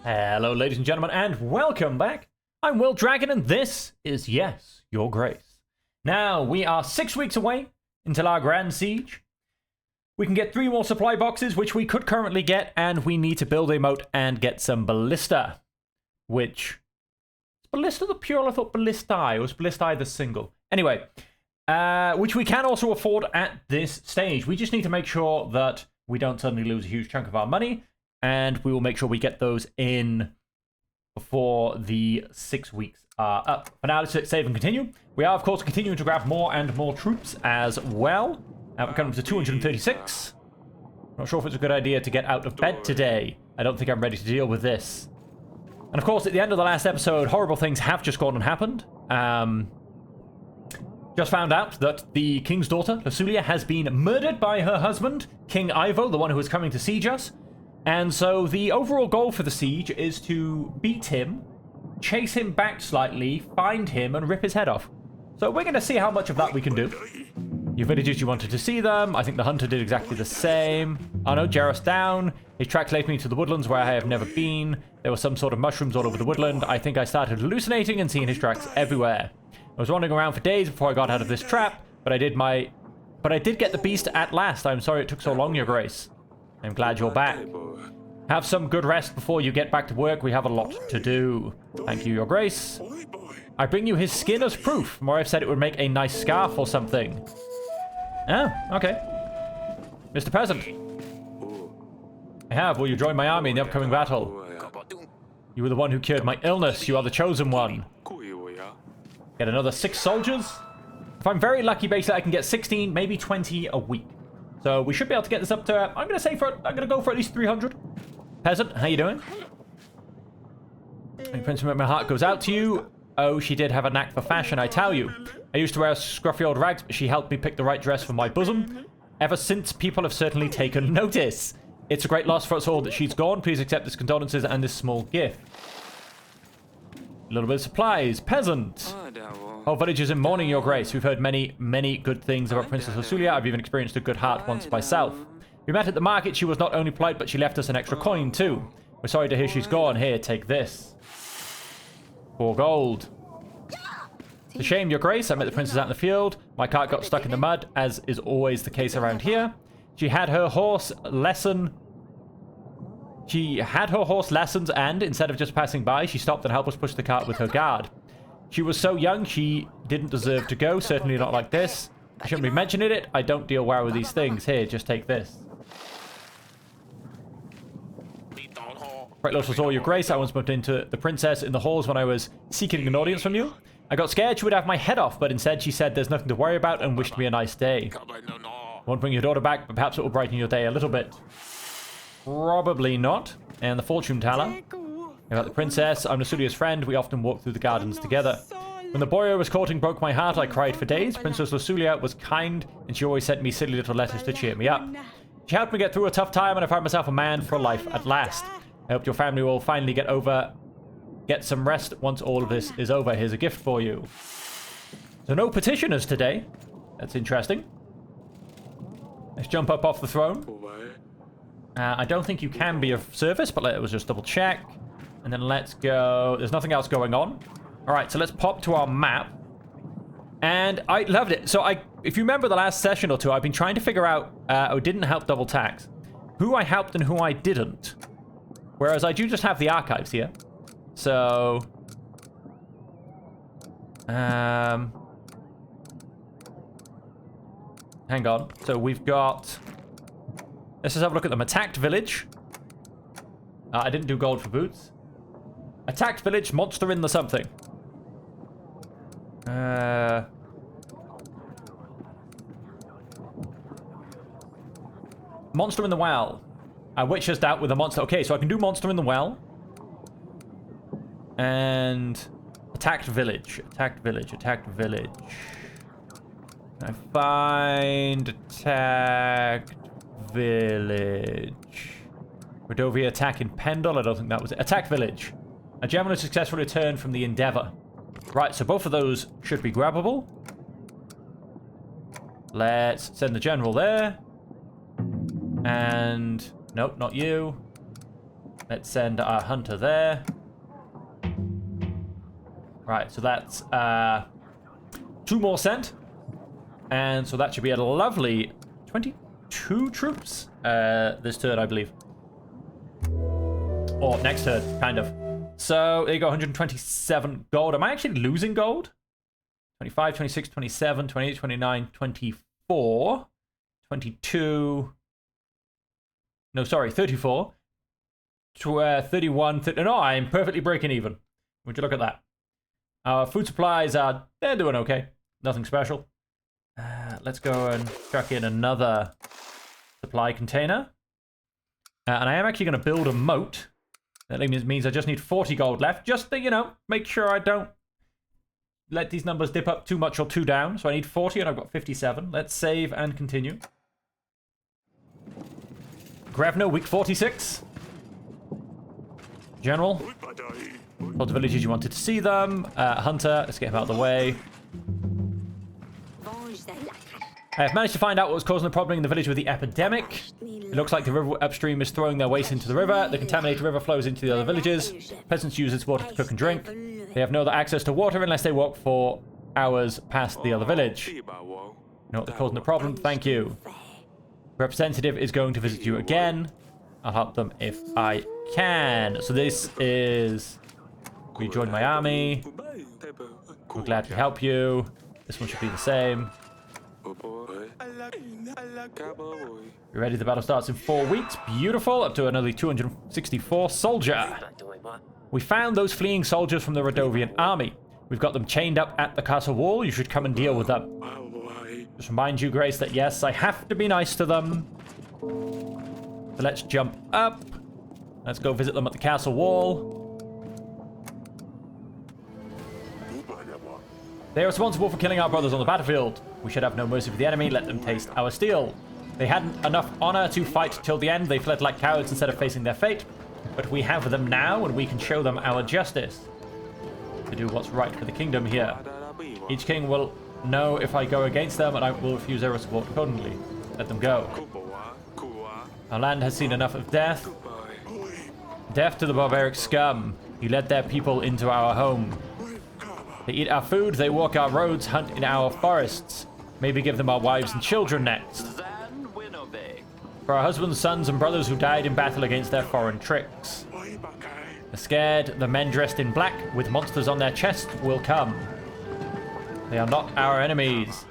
Hello, ladies and gentlemen, and welcome back. I'm Will Dragon, and this is Yes, Your Grace. Now, we are 6 weeks away until our grand siege. We can get 3 more supply boxes, which we could currently get, and we need to build a moat and get some ballista. Which... Is ballista the plural? I thought ballistae. Or was ballistae the single? Anyway, which we can also afford at this stage. We just need to make sure that we don't suddenly lose a huge chunk of our money. And we will make sure we get those in before the 6 weeks are up. For now, let's hit save and continue. We are, of course, continuing to grab more and more troops as well. We're coming to 236. Not sure if it's a good idea to get out of bed today. I don't think I'm ready to deal with this. And, of course, at the end of the last episode, horrible things have just gone and happened. Just found out that the king's daughter, Lasulia, has been murdered by her husband, King Ivo, the one who is coming to siege us. And so the overall goal for the siege is to beat him, chase him back slightly, find him, and rip his head off. So we're going to see how much of that we can do. You villagers, you wanted to see them. I think the hunter did exactly the same. Oh no, Jaros down. His tracks led me to the woodlands where I have never been. There were some sort of mushrooms all over the woodland. I think I started hallucinating and seeing his tracks everywhere. I was wandering around for days before I got out of this trap, but I did get the beast at last. I'm sorry it took so long, Your Grace. I'm glad you're back. Have some good rest before you get back to work. We have a lot to do. Thank you, Your Grace. I bring you his skin as proof. Morev said it would make a nice scarf or something. Oh, okay. Mr. Peasant. I have. Will you join my army in the upcoming battle? You were the one who cured my illness. You are the chosen one. Get another 6 soldiers. If I'm very lucky, basically, I can get 16, maybe 20 a week. So we should be able to get this up to, I'm going to go for at least 300. Peasant, how you doing? Prince, my heart goes out to you. Oh, she did have a knack for fashion, I tell you. I used to wear scruffy old rags, but she helped me pick the right dress for my bosom. Ever since, people have certainly taken notice. It's a great loss for us all that she's gone. Please accept this condolences and this small gift. A little bit of supplies. Peasant. Whole village is in mourning, Your Grace. We've heard many, many good things about Princess Lasulia. I've even experienced a good heart once myself. We met at the market. She was not only polite, but she left us an extra coin, too. We're sorry to hear she's gone. Here, take this. 4 gold. It's a shame, Your Grace. I met the princess out in the field. My cart got stuck in the mud, as is always the case around here. She had her horse lessons, and instead of just passing by, she stopped and helped us push the cart with her guard. She was so young, she didn't deserve to go. Certainly not like this. I shouldn't be mentioning it. I don't deal well with these things. Here, just take this. Great loss was all, Your Grace. I once bumped into the princess in the halls when I was seeking an audience from you. I got scared she would have my head off, but instead she said there's nothing to worry about and wished me a nice day. Won't bring your daughter back, but perhaps it will brighten your day a little bit. Probably not. And the fortune teller. About the princess, I'm Lasulia's friend. We often walk through the gardens together. When the boy I was courting broke my heart, I cried for days. Princess Lasulia was kind, and she always sent me silly little letters to cheer me up. She helped me get through a tough time, and I found myself a man for life at last. I hope your family will finally get some rest once all of this is over. Here's a gift for you. So no petitioners today. That's interesting. Let's jump up off the throne. I don't think you can be of service, but let's just double check. And then let's go. There's nothing else going on. All right, so let's pop to our map. And I loved it. So if you remember the last session or two, I've been trying to figure out, I didn't help double tax, who I helped and who I didn't. Whereas I do just have the archives here. So, hang on. So we've got, let's just have a look at them. Attacked village. I didn't do gold for boots. Attacked village, monster in the something. Monster in the well. Witch has dealt with a monster. Okay, so I can do monster in the well. And attacked village. Attacked village. Attacked village. I find attacked village. Rodovia attack in Pendle. I don't think that was it. Attacked village. A general successful return from the Endeavor. Right, so both of those should be grabbable. Let's send the general there. And... nope, not you. Let's send our hunter there. Right, so that's 2 more sent. And so that should be a lovely 22 troops this turn, I believe. Or next turn, kind of. So there you go, 127 gold. Am I actually losing gold? 25, 26, 27, 28, 29, 24, 22. No, sorry, 34. 31, 30. No, I'm perfectly breaking even. Would you look at that? Our food supplies they're doing okay. Nothing special. Let's go and chuck in another supply container. And I am actually going to build a moat. That means I just need 40 gold left. Just to, you know, make sure I don't let these numbers dip up too much or too down. So I need 40 and I've got 57. Let's save and continue. Grevno, week 46. General. All the villages you wanted to see them. Hunter, let's get him out of the way. I have managed to find out what was causing the problem in the village with the epidemic. It looks like the river upstream is throwing their waste into the river. The contaminated river flows into the other villages. Peasants use its water to cook and drink. They have no other access to water unless they walk for hours past the other village. You know what they're causing the problem? Thank you. Representative is going to visit you again. I'll help them if I can. So this is... Rejoin my army. We're glad to help you. This one should be the same. You ready? The battle starts in 4 weeks. Beautiful. Up to another 264 soldier. We found those fleeing soldiers from the Rodovian army. We've got them chained up at the castle wall. You should come and deal with them. Just remind you, Grace, that yes, I have to be nice to them. So let's jump up. Let's go visit them at the castle wall. They are responsible for killing our brothers on the battlefield. We should have no mercy for the enemy. Let them taste our steel. They hadn't enough honor to fight till the end. They fled like cowards instead of facing their fate. But we have them now, and we can show them our justice. To do what's right for the kingdom here. Each king will know if I go against them, and I will refuse their support accordingly. Let them go. Our land has seen enough of death. Death to the barbaric scum. You led their people into our home. They eat our food, they walk our roads, hunt in our forests. Maybe give them our wives and children next. For our husbands, sons, and brothers who died in battle against their foreign tricks. They're scared, the men dressed in black with monsters on their chests will come. They are not our enemies.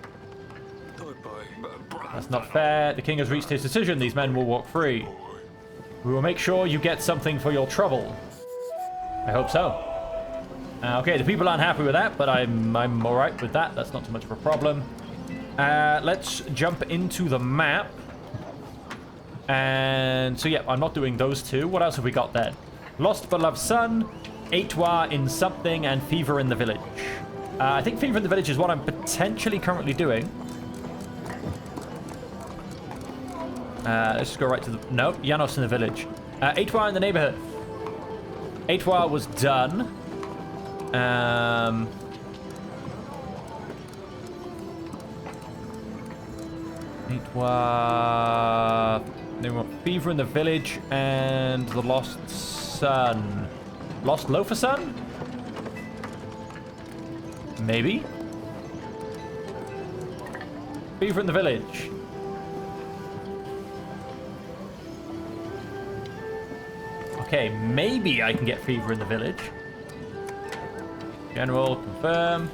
That's not fair. The king has reached his decision. These men will walk free. We will make sure you get something for your trouble. I hope so. Okay, the people aren't happy with that, but I'm all right with that. That's not too much of a problem. Let's jump into the map. And so, yeah, I'm not doing those two. What else have we got then? Lost Beloved Son, Aitwa in something, and Fever in the Village. I think Fever in the Village is what I'm potentially currently doing. Let's just go right to the... Nope, Janos in the Village. Aitwa in the neighborhood. Aitwa was done. They want Fever in the Village and the Lost Sun. Lost Loafer Sun? Maybe? Fever in the Village. Okay, maybe I can get Fever in the Village. General, confirm.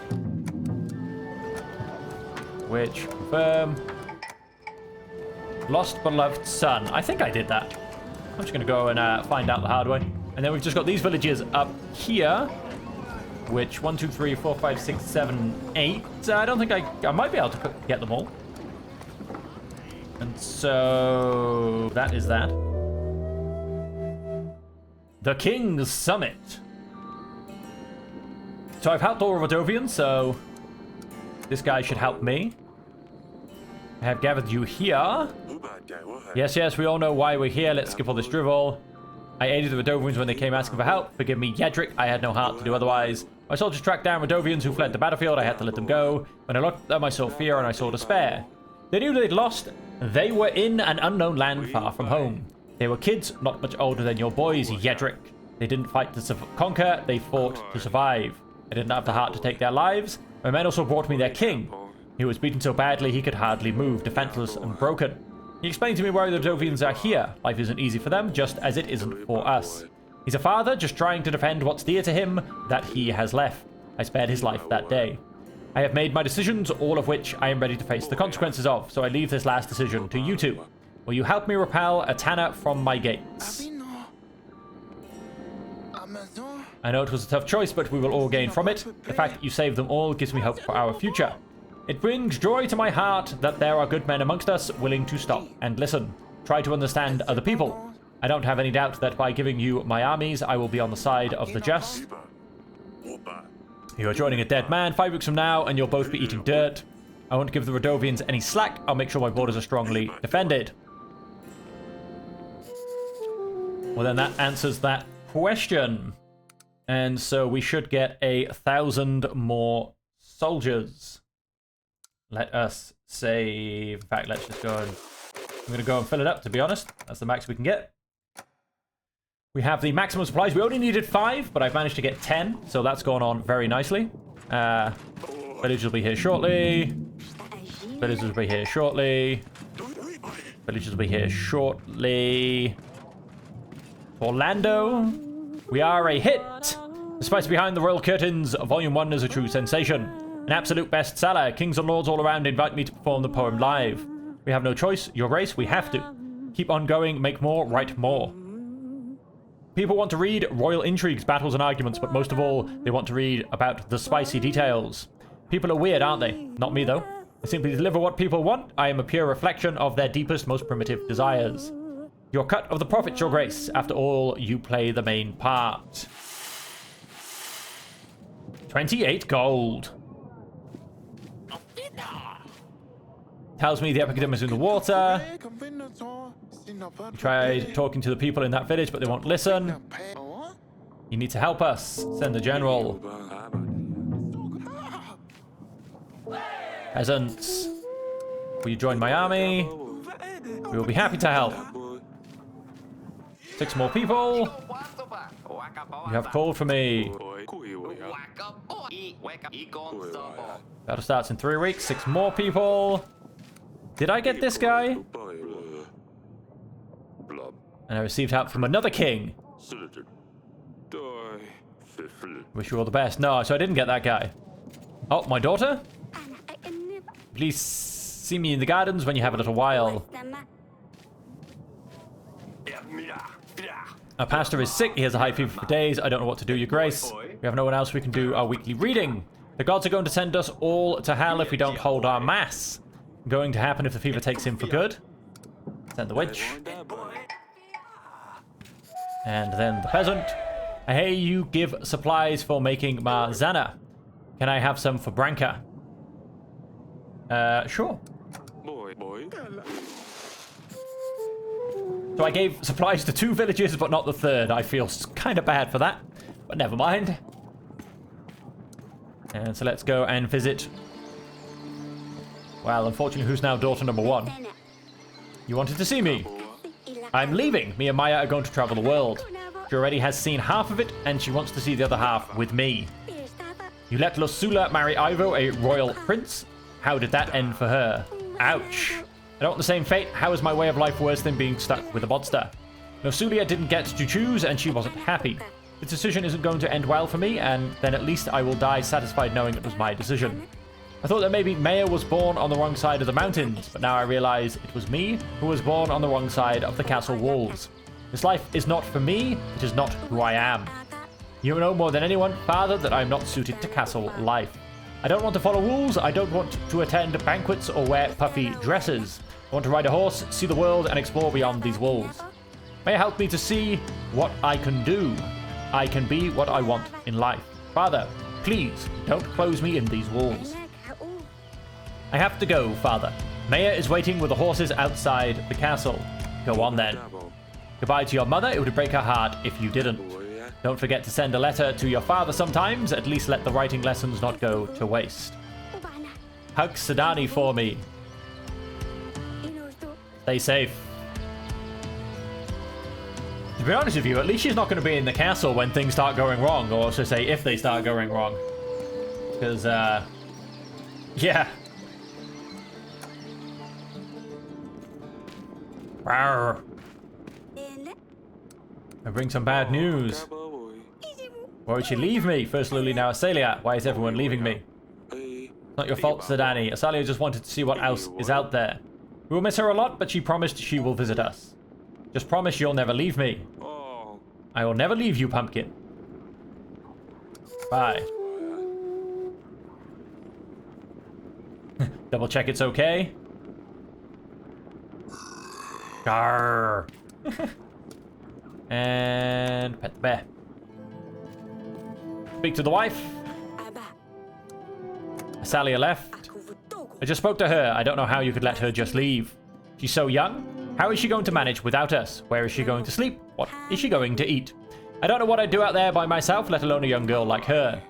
Which, confirm. Lost Beloved Son. I think I did that. I'm just going to go and find out the hard way. And then we've just got these villages up here. Which, 1, 2, 3, 4, 5, 6, 7, 8. I don't think I might be able to get them all. And so that is that. The King's Summit. So I've helped all Rodovians, so this guy should help me. I have gathered you here. Yes, we all know why we're here. Let's skip all this drivel. I aided the Rodovians when they came asking for help. Forgive me, Yedric. I had no heart to do otherwise. My soldiers tracked down Rodovians who fled the battlefield. I had to let them go. When I looked at them, I saw fear and I saw despair. They knew they'd lost. They were in an unknown land far from home. They were kids, not much older than your boys, Yedric. They didn't fight to conquer, they fought to survive. I didn't have the heart to take their lives. My men also brought me their king. He was beaten so badly he could hardly move, defenseless and broken. He explained to me why the Dovians are here. Life isn't easy for them, just as it isn't for us. He's a father, just trying to defend what's dear to him that he has left. I spared his life that day. I have made my decisions, all of which I am ready to face the consequences of, so I leave this last decision to you two. Will you help me repel a Tanner from my gates? I know it was a tough choice, but we will all gain from it. The fact that you saved them all gives me hope for our future. It brings joy to my heart that there are good men amongst us willing to stop and listen. Try to understand other people. I don't have any doubt that by giving you my armies, I will be on the side of the just. You are joining a dead man 5 weeks from now, and you'll both be eating dirt. I won't give the Rodovians any slack. I'll make sure my borders are strongly defended. Well, then that answers that question. And so we should get 1,000 more soldiers. Let us save. In fact, let's just go and... I'm going to go and fill it up, to be honest. That's the max we can get. We have the maximum supplies. We only needed 5, but I've managed to get 10. So that's going on very nicely. Villagers will be here shortly. Villagers will be here shortly. Villagers will be here shortly. Orlando. We are a hit. The Spice Behind the Royal Curtains, Volume 1 is a true sensation. An absolute bestseller. Kings and lords all around invite me to perform the poem live. We have no choice. Your grace, we have to. Keep on going, make more, write more. People want to read royal intrigues, battles, and arguments, but most of all, they want to read about the spicy details. People are weird, aren't they? Not me, though. I simply deliver what people want. I am a pure reflection of their deepest, most primitive desires. Your cut of the profits, your grace. After all, you play the main part. 28 gold. Tells me the epidemic is in the water. We tried talking to the people in that village, but they won't listen. You need to help us. Send the general. Peasants. Will you join my army? We will be happy to help. 6 more people. You have called for me. Battle starts in 3 weeks. 6 more people. Did I get this guy? And I received help from another king. Wish you all the best. No, so I didn't get that guy. Oh, my daughter? Please see me in the gardens when you have a little while. Our pastor is sick. He has a high fever for days. I don't know what to do, your grace. We have no one else we can do our weekly reading. The gods are going to send us all to hell if we don't hold our mass. Going to happen if the fever takes him for good. Send the witch. And then the peasant. Hey, you give supplies for making Marzana. Can I have some for Branka? Sure. So I gave supplies to 2 villages, but not the 3rd. I feel kind of bad for that, but never mind. And so let's go and visit. Well, unfortunately, who's now daughter number 1? You wanted to see me? I'm leaving. Me and Maya are going to travel the world. She already has seen half of it, and she wants to see the other half with me. You let Losula marry Ivo, a royal prince? How did that end for her? Ouch. I don't want the same fate. How is my way of life worse than being stuck with a monster? Nosulia didn't get to choose, and she wasn't happy. This decision isn't going to end well for me, and then at least I will die satisfied knowing it was my decision. I thought that maybe Maya was born on the wrong side of the mountains, but now I realize it was me who was born on the wrong side of the castle walls. This life is not for me. It is not who I am. You know more than anyone, Father, that I am not suited to castle life. I don't want to follow rules. I don't want to attend banquets or wear puffy dresses. I want to ride a horse, see the world, and explore beyond these walls. May help me to see what I can do. I can be what I want in life. Father, please, don't close me in these walls. I have to go, Father. Maya is waiting with the horses outside the castle. Go on then. Goodbye to your mother. It would break her heart if you didn't. Don't forget to send a letter to your father sometimes. At least let the writing lessons not go to waste. Hug Sadani for me. Stay safe. To be honest with you, at least she's not going to be in the castle when things start going wrong, or to say if they start going wrong. Because, yeah. Rawr. I bring some bad news. Why would she leave me? First Lily, now Asalia. Why is everyone leaving me? It's not your fault, Sir Danny. Asalia just wanted to see what else is out there. We will miss her a lot, but she promised she will visit us. Just promise you'll never leave me. I will never leave you, Pumpkin. Bye. Double check it's okay. Garr. And pet the bear. Speak to the wife. Asalia left. I just spoke to her. I don't know how you could let her just leave. She's so young. How is she going to manage without us? Where is she going to sleep? What is she going to eat? I don't know what I'd do out there by myself, let alone a young girl like her.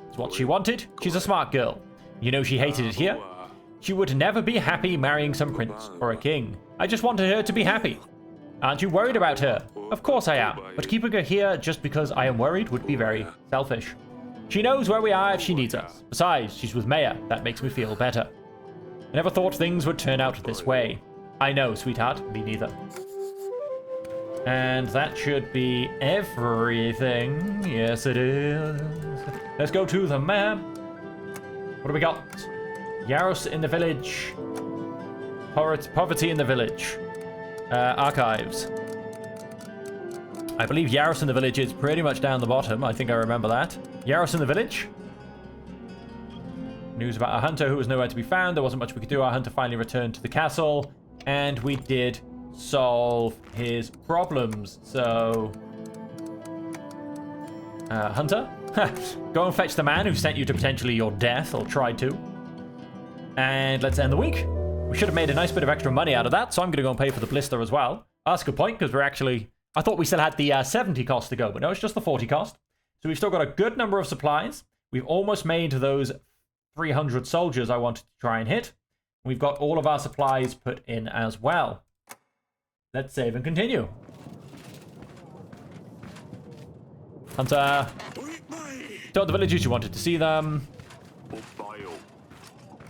It's what she wanted. She's a smart girl. You know she hated it here. She would never be happy marrying some prince or a king. I just wanted her to be happy. Aren't you worried about her? Of course I am, but keeping her here just because I am worried would be very selfish. She knows where we are if she needs us. Besides, she's with Maya. That makes me feel better. I never thought things would turn out this way. I know, sweetheart. Me neither. And that should be everything. Yes, it is. Let's go to the map. What do we got? Yaros in the village. Poverty in the village. Archives. I believe Yaros in the village is pretty much down the bottom. I think I remember that. Yaros in the village. News about our hunter who was nowhere to be found. There wasn't much we could do. Our hunter finally returned to the castle. And we did solve his problems. So... Hunter? Go and fetch the man who sent you to potentially your death, or tried to. And let's end the week. We should have made a nice bit of extra money out of that, so I'm going to go and pay for the blister as well. That's a good point, because we're actually... I thought we still had the 70 cost to go, but no, it's just the 40 cost. So we've still got a good number of supplies. We've almost made those 300 soldiers I wanted to try and hit. We've got all of our supplies put in as well. Let's save and continue. Hunter. Told the villagers you wanted to see them.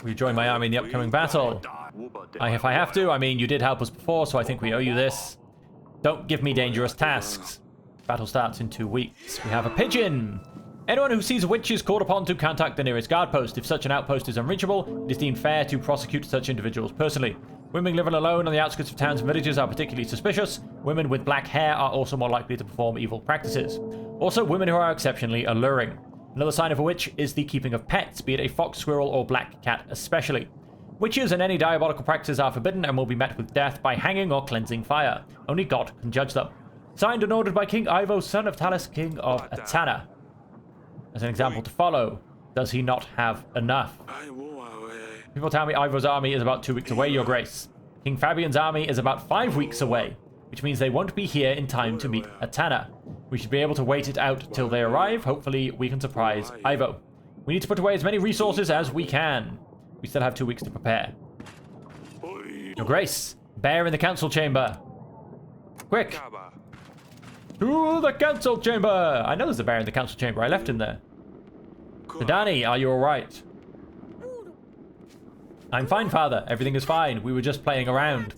Will you join my army in the upcoming battle? If I have to. I mean, you did help us before, so I think we owe you this. Don't give me dangerous tasks. Battle starts in 2 weeks. We have a pigeon. Anyone who sees a witch is called upon to contact the nearest guard post. If such an outpost is unreachable, it is deemed fair to prosecute such individuals personally. Women living alone on the outskirts of towns and villages are particularly suspicious. Women with black hair are also more likely to perform evil practices. Also, women who are exceptionally alluring. Another sign of a witch is the keeping of pets, be it a fox, squirrel, or black cat especially. Witches and any diabolical practices are forbidden and will be met with death by hanging or cleansing fire. Only God can judge them. Signed and ordered by King Ivo, son of Talus, king of Atana. As an example to follow, does he not have enough? People tell me Ivo's army is about 2 weeks away, your grace. King Fabian's army is about 5 weeks away, which means they won't be here in time to meet Atana. We should be able to wait it out till they arrive. Hopefully we can surprise Ivo. We need to put away as many resources as we can. We still have 2 weeks to prepare. Your grace, bear in the council chamber. Quick. To the council chamber. I know there's a bear in the council chamber. I left him there. Danny, are you alright? I'm fine, father. Everything is fine. We were just playing around.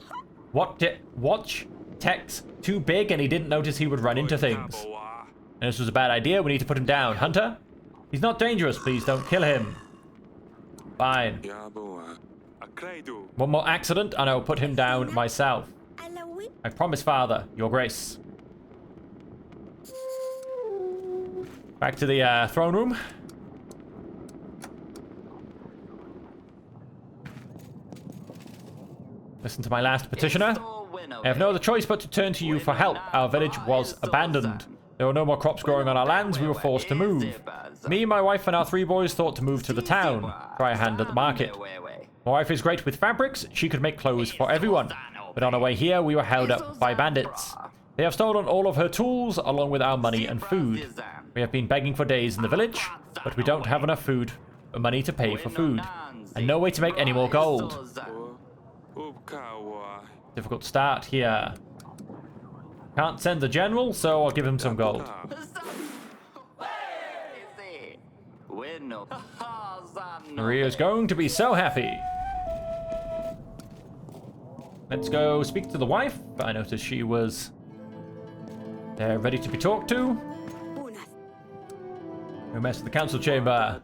Watch Tex too big and he didn't notice he would run into things. And this was a bad idea. We need to put him down. Hunter? He's not dangerous. Please don't kill him. Fine. One more accident and I will put him down myself. I promise, father. Your grace. Back to the throne room. Listen to my last petitioner. I have no other choice but to turn to you for help. Our village was abandoned. There were no more crops growing on our lands. We were forced to move. Me, my wife, and our 3 boys thought to move to the town. Try a hand at the market. My wife is great with fabrics. She could make clothes for everyone. But on our way here, we were held up by bandits. They have stolen all of her tools, along with our money and food. We have been begging for days in the village, but we don't have enough money to pay for food. And no way to make any more gold. Difficult start here. Can't send the general, so I'll give him some gold. Maria's going to be so happy. Let's go speak to the wife. I noticed she was there ready to be talked to. No mess with the council chamber.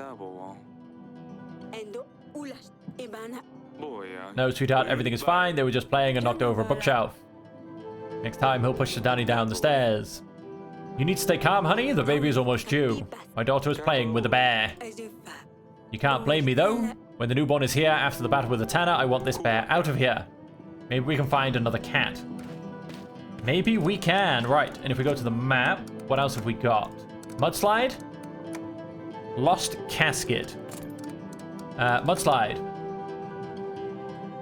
No, sweetheart, everything is fine. They were just playing and knocked over a bookshelf. Next time, he'll push Danny down the stairs. You need to stay calm, honey. The baby is almost due. My daughter is playing with a bear. You can't blame me, though. When the newborn is here after the battle with the Tanner, I want this bear out of here. Maybe we can find another cat. Maybe we can. Right, and if we go to the map, what else have we got? Mudslide? Lost casket. Mudslide.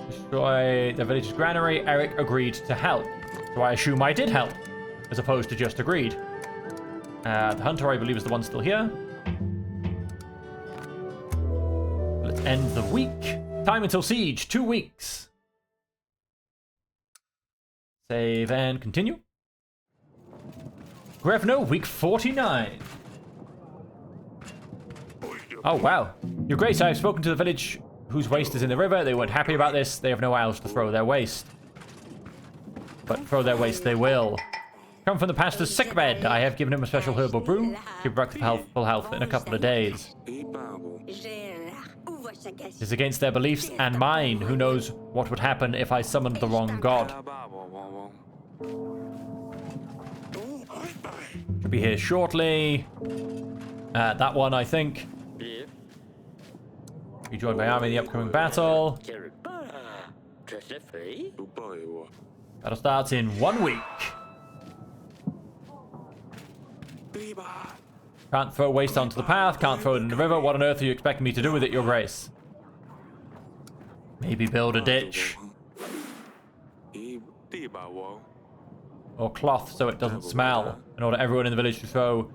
Destroy the village's granary. Eric agreed to help. So I assume I did help, as opposed to just agreed. The hunter, I believe, is the one still here. Let's end the week. Time until siege, 2 weeks. Save and continue. Grevno, week 49. Oh, wow. Your Grace, I have spoken to the village whose waste is in the river. They weren't happy about this. They have nowhere else to throw their waste. But throw their waste they will. Come from the pastor's sickbed. I have given him a special herbal brew. Give back to full health in a couple of days. It is against their beliefs and mine. Who knows what would happen if I summoned the wrong god. Should be here shortly. That one, I think. Be joined by army in the upcoming battle. Battle starts in 1 week. Can't throw waste onto the path, can't throw it in the river. What on earth are you expecting me to do with it, Your Grace? Maybe build a ditch. Or cloth so it doesn't smell. In order for everyone in the village to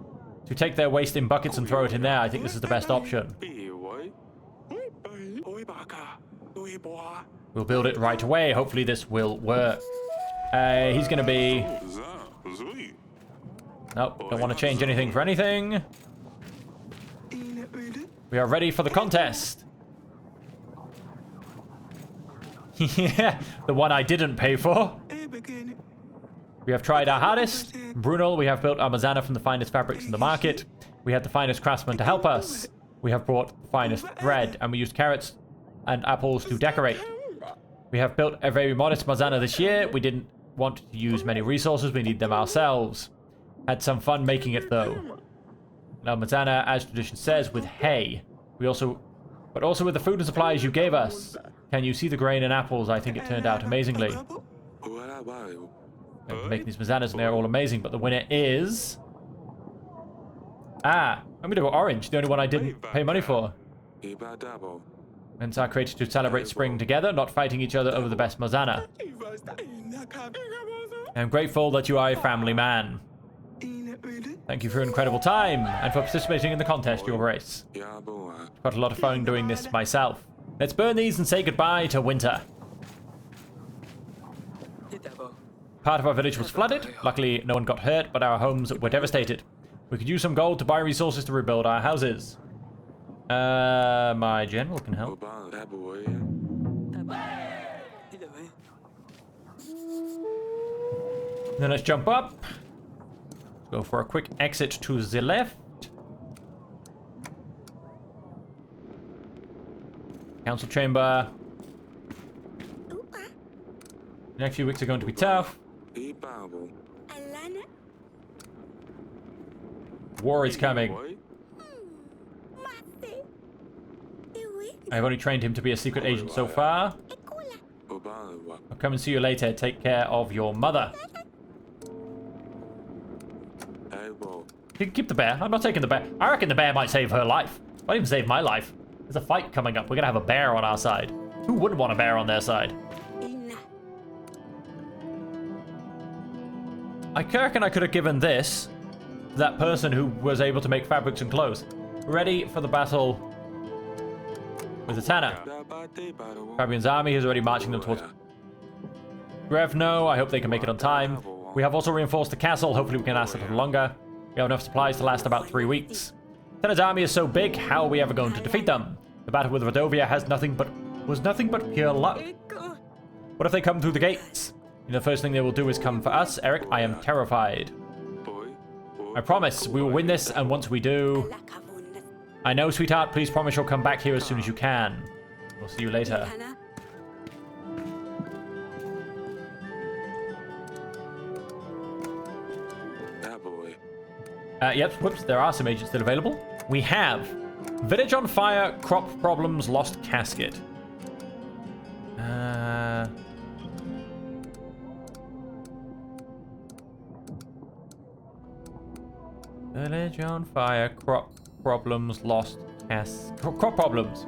take their waste in buckets and throw it in there. I think this is the best option. We'll build it right away. Hopefully this will work. He's going to be... Nope, don't want to change anything for anything. We are ready for the contest. Yeah, the one I didn't pay for. We have tried our hardest. Brunel, we have built our Mazana from the finest fabrics in the market. We had the finest craftsmen to help us. We have brought the finest bread, and we used carrots and apples to decorate. We have built a very modest Mazana this year. We didn't want to use many resources. We need them ourselves. Had some fun making it, though. Now, Mazana, as tradition says, with hay. But also with the food and supplies you gave us. Can you see the grain and apples? I think it turned out amazingly. I'm making these Mazanas and they're all amazing, but the winner is... I'm going to go orange, the only one I didn't pay money for. Events are created to celebrate spring together, not fighting each other over the best Mazana. I'm grateful that you are a family man. Thank you for your incredible time, and for participating in the contest, Your Grace. Got a lot of fun doing this myself. Let's burn these and say goodbye to winter. Part of our village was flooded. Luckily, no one got hurt, but our homes were devastated. We could use some gold to buy resources to rebuild our houses. My general can help. Then let's jump up. Go for a quick exit to the left. Council chamber. The next few weeks are going to be tough. War is coming. I've only trained him to be a secret agent so far. I'll come and see you later. Take care of your mother. You can keep the bear. I'm not taking the bear. I reckon the bear might save her life. Might even save my life. There's a fight coming up. We're going to have a bear on our side. Who wouldn't want a bear on their side? I reckon I could have given this to that person who was able to make fabrics and clothes. Ready for the battle with the Tanner. Fabian's army is already marching them towards Grevno. I hope they can make it on time. We have also reinforced the castle. Hopefully we can last a little longer. We have enough supplies to last about 3 weeks. Tened's army is so big, how are we ever going to defeat them? The battle with Rodovia was nothing but pure luck. What if they come through the gates? You know, the first thing they will do is come for us. Eric, I am terrified. I promise, we will win this, and once we do... I know, sweetheart, please promise you'll come back here as soon as you can. We'll see you later. Yep, whoops, there are some agents still available. We have Village on Fire, Crop Problems, Lost Casket. Village on Fire, Crop Problems, Lost Crop Problems.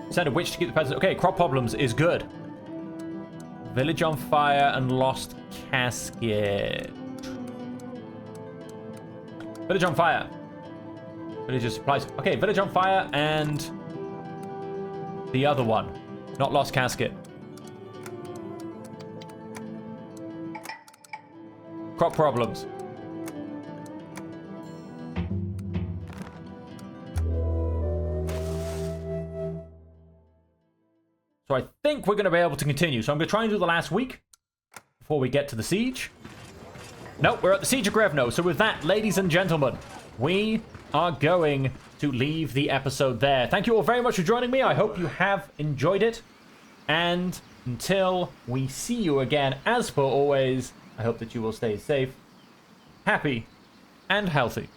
Send a witch to keep the peasants. Okay, Crop Problems is good. Village on Fire and Lost Casket. Village on Fire. Village of supplies. Okay, Village on Fire and the other one. Not Lost Casket. Crop Problems. So I think we're going to be able to continue. So I'm going to try and do the last week before we get to the siege. Nope, we're at the Siege of Grevno. So with that, ladies and gentlemen, we are going to leave the episode there. Thank you all very much for joining me. I hope you have enjoyed it. And until we see you again, as per always, I hope that you will stay safe, happy, and healthy.